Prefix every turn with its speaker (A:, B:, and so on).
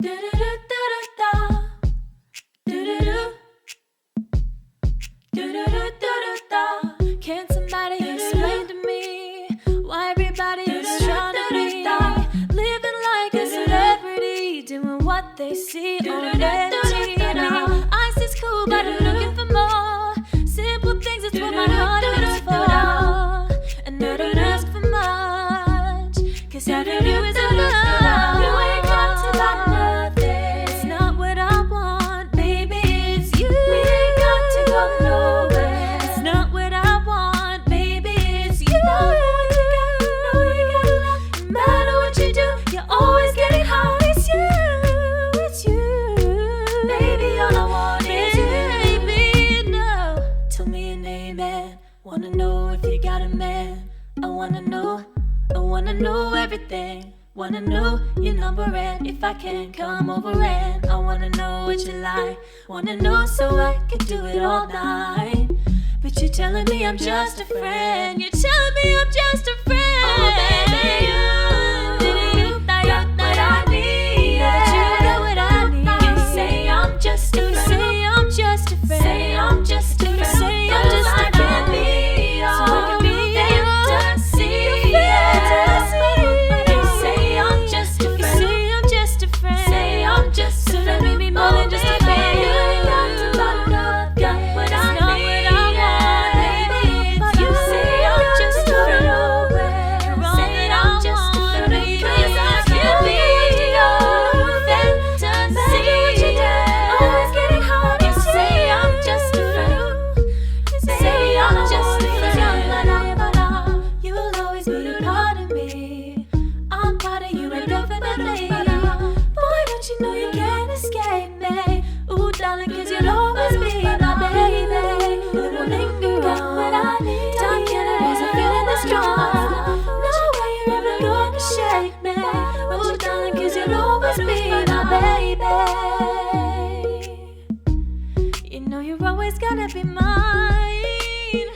A: Do-do-do-do-do-da. Do-do-do. Do-do-do-do-do-da. Can somebody explain to me why everybody is trying to be living like a celebrity, doing what they see on MTV? Ice is cool, but I'm looking for more simple things. It's what my heart is for, and I don't ask for much, 'cause having you is enough. You ain't got to like nothing. It's not what I want, baby. It's you. We ain't got to go nowhere. It's not what I want, baby. It's you. No, you gotta love. No matter what you do, you're always getting high. It's you. It's you, baby. All I want is you. Baby, no. Tell me your name and wanna know if you got a man. I wanna know everything. Wanna know your number and if I can come over, and I wanna know what you like. Wanna know so I can do it all night. But you're telling me I'm just a friend. You're telling me I'm just a friend. Oh baby, you got what I need. You got what I need. You say I'm just a friend. Say I'm just a friend. Say I'm just a friend. Say I'm just a friend. So I can be your fantasy. You say I'm just a friend. Say I'm just a friend. Say I'm just a friend. So let me be more than just a friend. You ain't got to love, got what I need. You say I'm just a friend. Say I'm just a friend. Because I can be your fantasy. Always getting hard. You say I'm just a friend. Say I'm just a friend. You will always be a part of me. I'm part of you indefinitely. Boy, don't you know you can't escape me. Ooh, darling, 'cause you'll always be my baby. It will linger on. Time can't erase a feeling this strong. No way you're ever gonna shake me. Ooh, darling, 'cause you'll always be my baby. You know you're always gonna be mine.